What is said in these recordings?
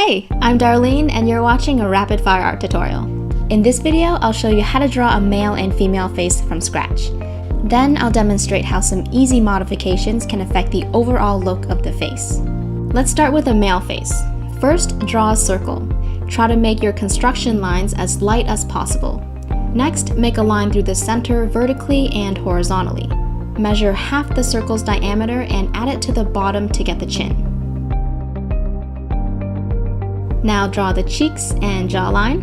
Hey, I'm Darlene and you're watching a rapid fire art tutorial. In this video, I'll show you how to draw a male and female face from scratch. Then I'll demonstrate how some easy modifications can affect the overall look of the face. Let's start with a male face. First, draw a circle. Try to make your construction lines as light as possible. Next, make a line through the center vertically and horizontally. Measure half the circle's diameter and add it to the bottom to get the chin. Now draw the cheeks and jawline.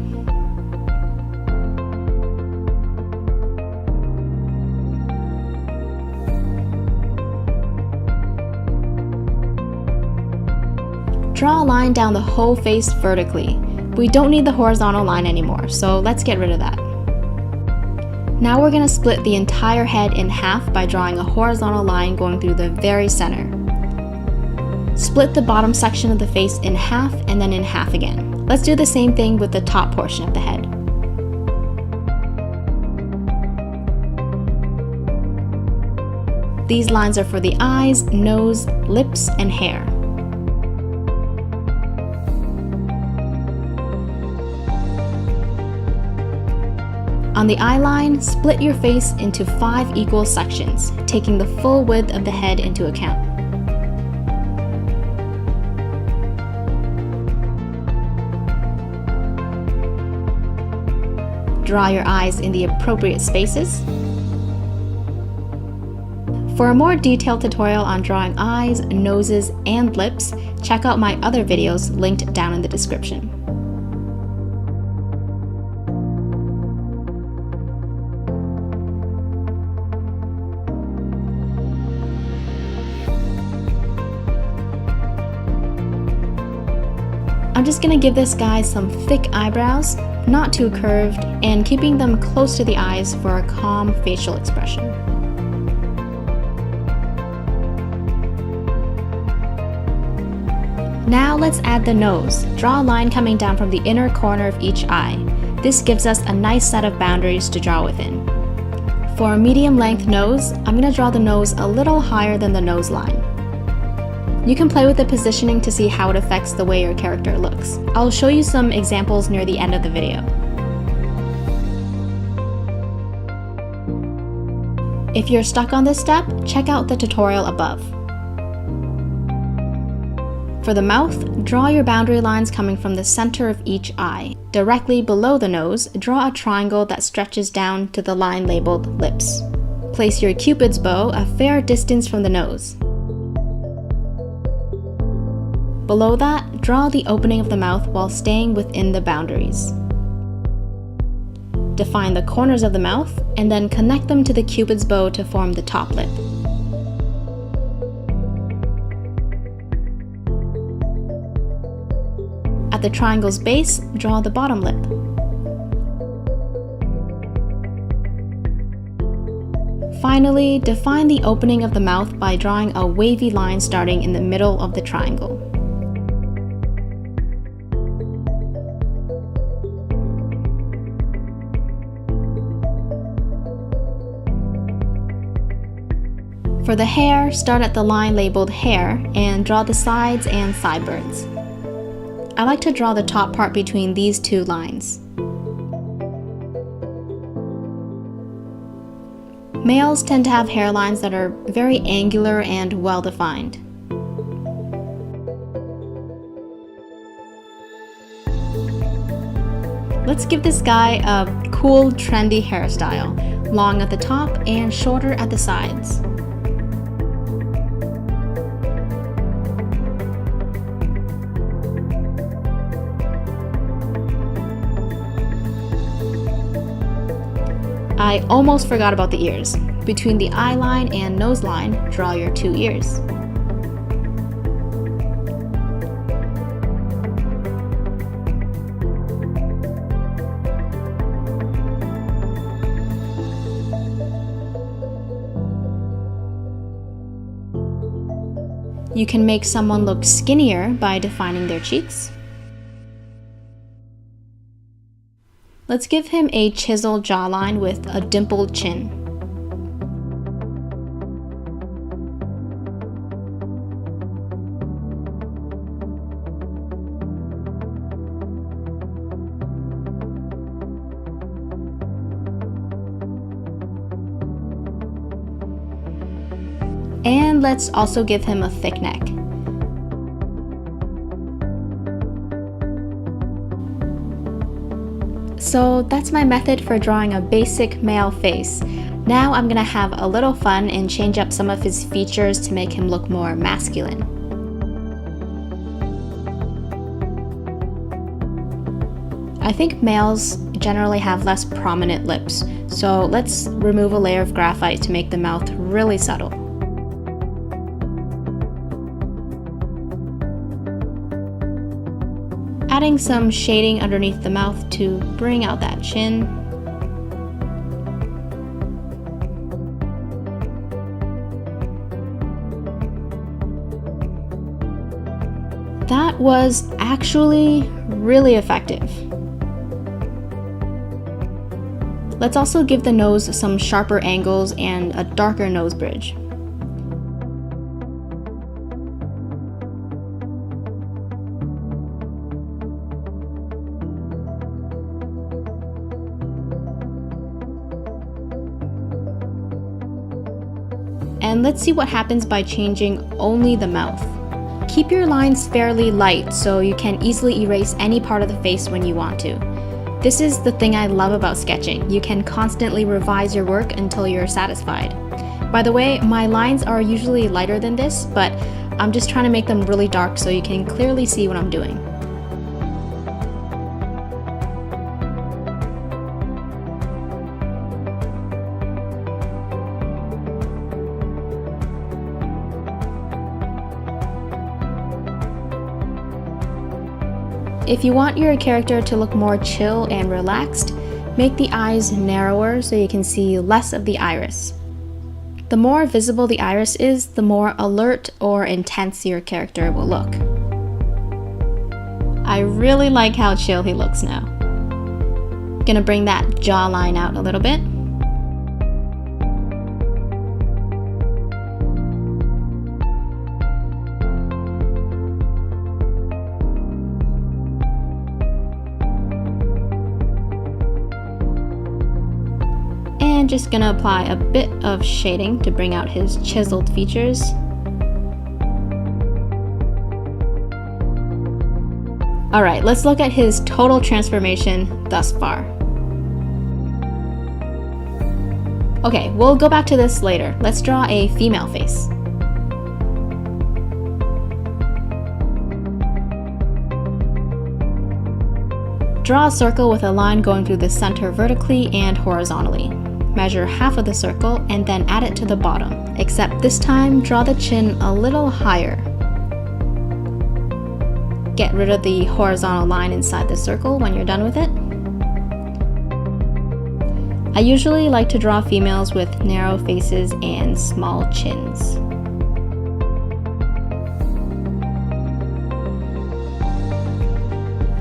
Draw a line down the whole face vertically. We don't need the horizontal line anymore, so let's get rid of that. Now we're going to split the entire head in half by drawing a horizontal line going through the very center. Split the bottom section of the face in half and then in half again. Let's do the same thing with the top portion of the head. These lines are for the eyes, nose, lips, and hair. On the eye line, split your face into 5 equal sections, taking the full width of the head into account. Draw your eyes in the appropriate spaces. For a more detailed tutorial on drawing eyes, noses, and lips, check out my other videos linked down in the description. I'm just gonna give this guy some thick eyebrows, not too curved, and keeping them close to the eyes for a calm facial expression. Now let's add the nose. Draw a line coming down from the inner corner of each eye. This gives us a nice set of boundaries to draw within. For a medium length nose, I'm gonna draw the nose a little higher than the nose line. You can play with the positioning to see how it affects the way your character looks. I'll show you some examples near the end of the video. If you're stuck on this step, check out the tutorial above. For the mouth, draw your boundary lines coming from the center of each eye. Directly below the nose, draw a triangle that stretches down to the line labeled lips. Place your Cupid's bow a fair distance from the nose. Below that, draw the opening of the mouth while staying within the boundaries. Define the corners of the mouth, and then connect them to the Cupid's bow to form the top lip. At the triangle's base, draw the bottom lip. Finally, define the opening of the mouth by drawing a wavy line starting in the middle of the triangle. For the hair, start at the line labeled hair and draw the sides and sideburns. I like to draw the top part between these two lines. Males tend to have hairlines that are very angular and well-defined. Let's give this guy a cool, trendy hairstyle, long at the top and shorter at the sides. I almost forgot about the ears. Between the eye line and nose line, draw your 2 ears. You can make someone look skinnier by defining their cheeks. Let's give him a chiseled jawline with a dimpled chin. And let's also give him a thick neck. So that's my method for drawing a basic male face. Now I'm gonna have a little fun and change up some of his features to make him look more masculine. I think males generally have less prominent lips, so let's remove a layer of graphite to make the mouth really subtle. Adding some shading underneath the mouth to bring out that chin. That was actually really effective. Let's also give the nose some sharper angles and a darker nose bridge. And let's see what happens by changing only the mouth. Keep your lines fairly light so you can easily erase any part of the face when you want to. This is the thing I love about sketching. You can constantly revise your work until you're satisfied. By the way, my lines are usually lighter than this, but I'm just trying to make them really dark so you can clearly see what I'm doing. If you want your character to look more chill and relaxed, make the eyes narrower so you can see less of the iris. The more visible the iris is, the more alert or intense your character will look. I really like how chill he looks now. Gonna bring that jawline out a little bit. And just gonna apply a bit of shading to bring out his chiseled features. Alright, let's look at his total transformation thus far. Okay, we'll go back to this later. Let's draw a female face. Draw a circle with a line going through the center vertically and horizontally. Measure half of the circle and then add it to the bottom, except this time draw the chin a little higher. Get rid of the horizontal line inside the circle when you're done with it. I usually like to draw females with narrow faces and small chins.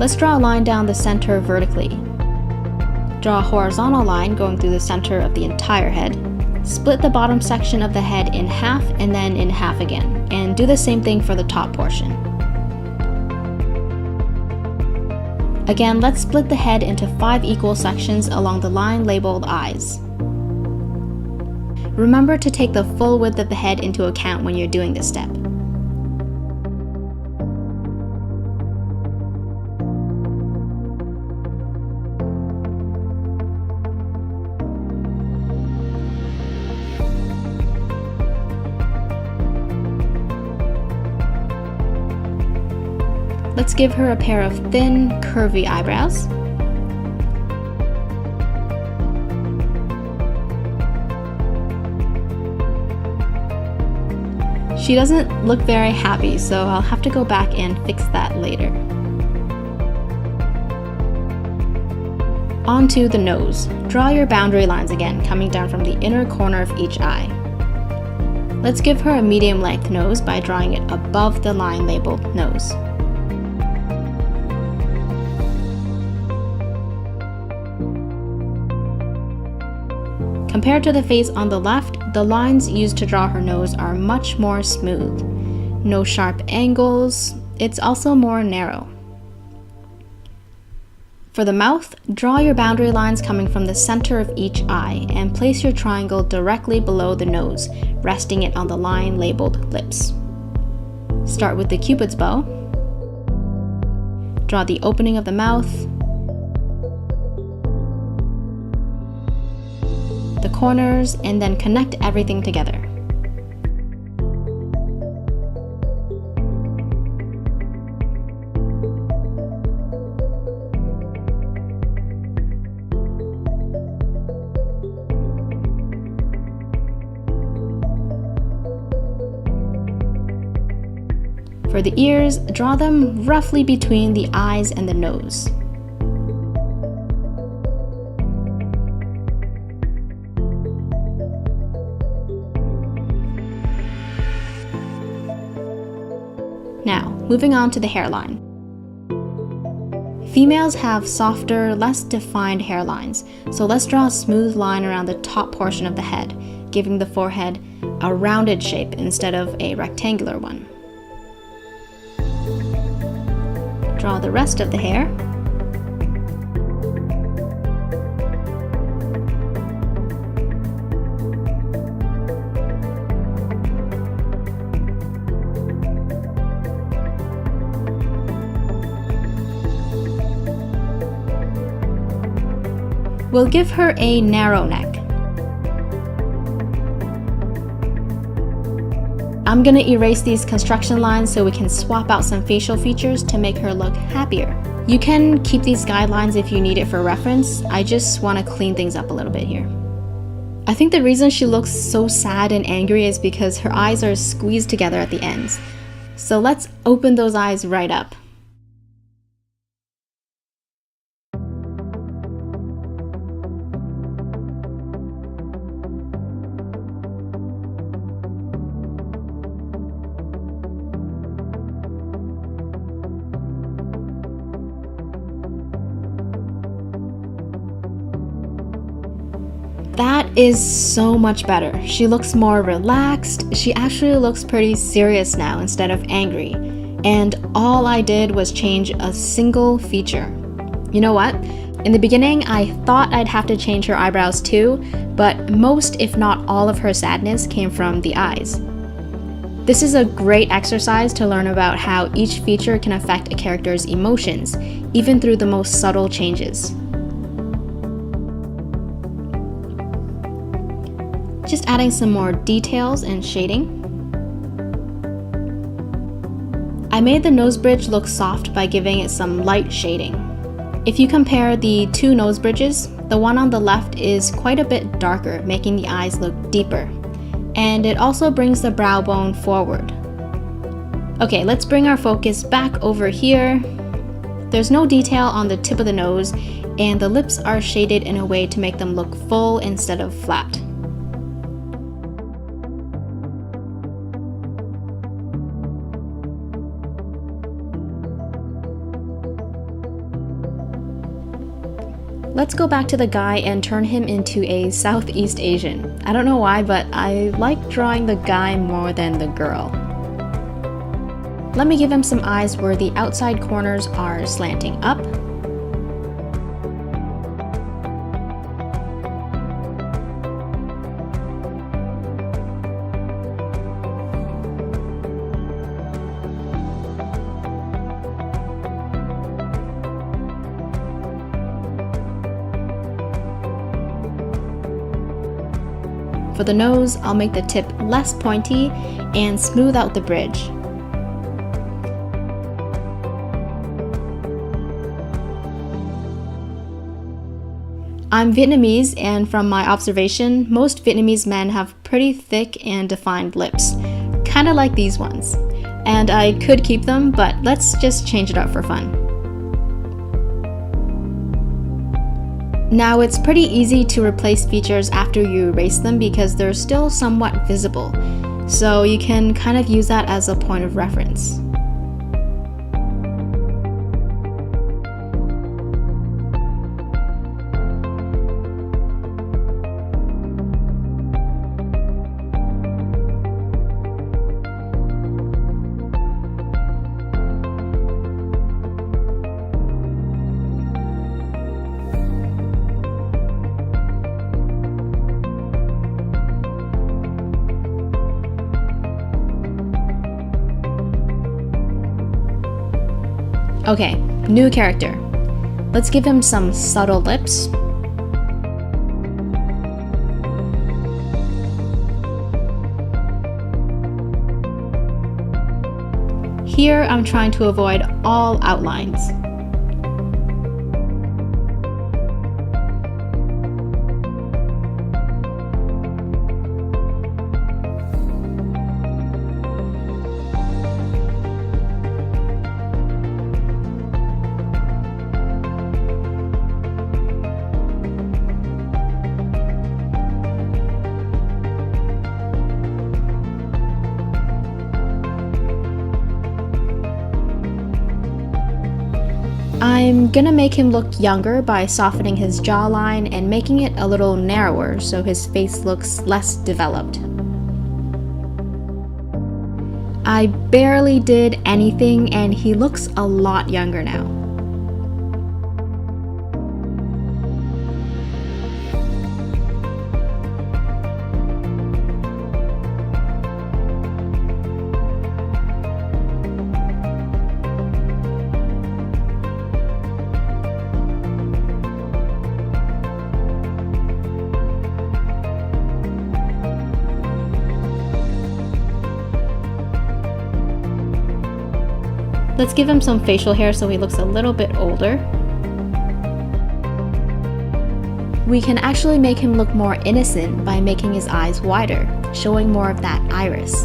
Let's draw a line down the center vertically. Draw a horizontal line going through the center of the entire head. Split the bottom section of the head in half and then in half again, and do the same thing for the top portion. Again, let's split the head into 5 equal sections along the line labeled eyes. Remember to take the full width of the head into account when you're doing this step. Let's give her a pair of thin, curvy eyebrows. She doesn't look very happy, so I'll have to go back and fix that later. On to the nose. Draw your boundary lines again, coming down from the inner corner of each eye. Let's give her a medium-length nose by drawing it above the line labeled nose. Compared to the face on the left, the lines used to draw her nose are much more smooth. No sharp angles, it's also more narrow. For the mouth, draw your boundary lines coming from the center of each eye and place your triangle directly below the nose, resting it on the line labeled lips. Start with the Cupid's bow. Draw the opening of the mouth, the corners, and then connect everything together. For the ears, draw them roughly between the eyes and the nose. Now, moving on to the hairline. Females have softer, less defined hairlines, so let's draw a smooth line around the top portion of the head, giving the forehead a rounded shape instead of a rectangular one. Draw the rest of the hair. We'll give her a narrow neck. I'm gonna erase these construction lines so we can swap out some facial features to make her look happier. You can keep these guidelines if you need it for reference. I just want to clean things up a little bit here. I think the reason she looks so sad and angry is because her eyes are squeezed together at the ends. So let's open those eyes right up. That is so much better. She looks more relaxed. She actually looks pretty serious now instead of angry. And all I did was change a single feature. You know what? In the beginning, I thought I'd have to change her eyebrows too, but most, if not all of her sadness came from the eyes. This is a great exercise to learn about how each feature can affect a character's emotions, even through the most subtle changes. Just adding some more details and shading. I made the nose bridge look soft by giving it some light shading. If you compare the two nose bridges, the one on the left is quite a bit darker, making the eyes look deeper. And it also brings the brow bone forward. Okay, let's bring our focus back over here. There's no detail on the tip of the nose, and the lips are shaded in a way to make them look full instead of flat. Let's go back to the guy and turn him into a Southeast Asian. I don't know why, but I like drawing the guy more than the girl. Let me give him some eyes where the outside corners are slanting up. For the nose, I'll make the tip less pointy and smooth out the bridge. I'm Vietnamese, and from my observation, most Vietnamese men have pretty thick and defined lips, kind of like these ones. And I could keep them, but let's just change it up for fun. Now it's pretty easy to replace features after you erase them because they're still somewhat visible, so you can kind of use that as a point of reference. Okay, new character. Let's give him some subtle lips. Here, I'm trying to avoid all outlines. I'm gonna make him look younger by softening his jawline and making it a little narrower so his face looks less developed. I barely did anything and he looks a lot younger now. Let's give him some facial hair so he looks a little bit older. We can actually make him look more innocent by making his eyes wider, showing more of that iris.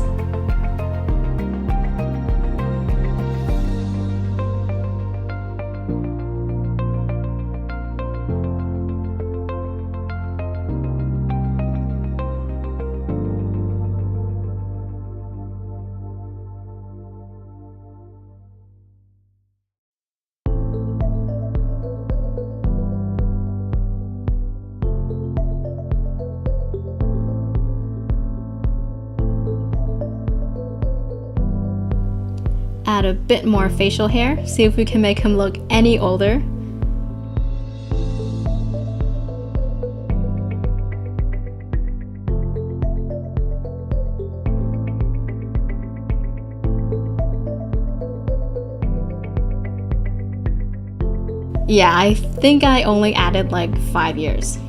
Add a bit more facial hair, see if we can make him look any older. Yeah, I think I only added like 5 years.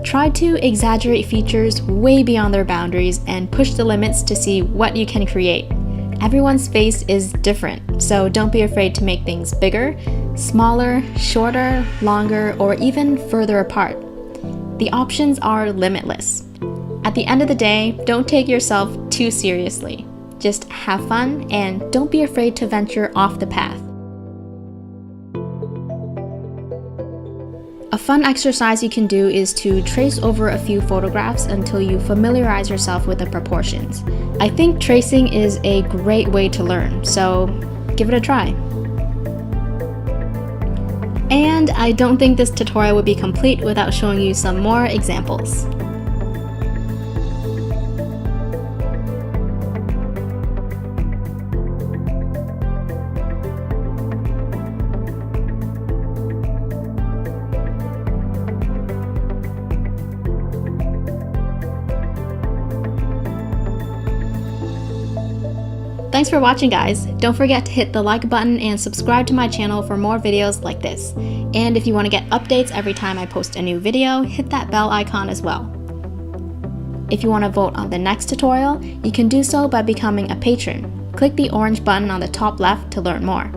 Try to exaggerate features way beyond their boundaries and push the limits to see what you can create. Everyone's face is different, so don't be afraid to make things bigger, smaller, shorter, longer, or even further apart. The options are limitless. At the end of the day, don't take yourself too seriously. Just have fun and don't be afraid to venture off the path. A fun exercise you can do is to trace over a few photographs until you familiarize yourself with the proportions. I think tracing is a great way to learn, so give it a try. And I don't think this tutorial would be complete without showing you some more examples. Thanks for watching, guys. Don't forget to hit the like button and subscribe to my channel for more videos like this. And if you want to get updates every time I post a new video, hit that bell icon as well. If you want to vote on the next tutorial, you can do so by becoming a patron. Click the orange button on the top left to learn more.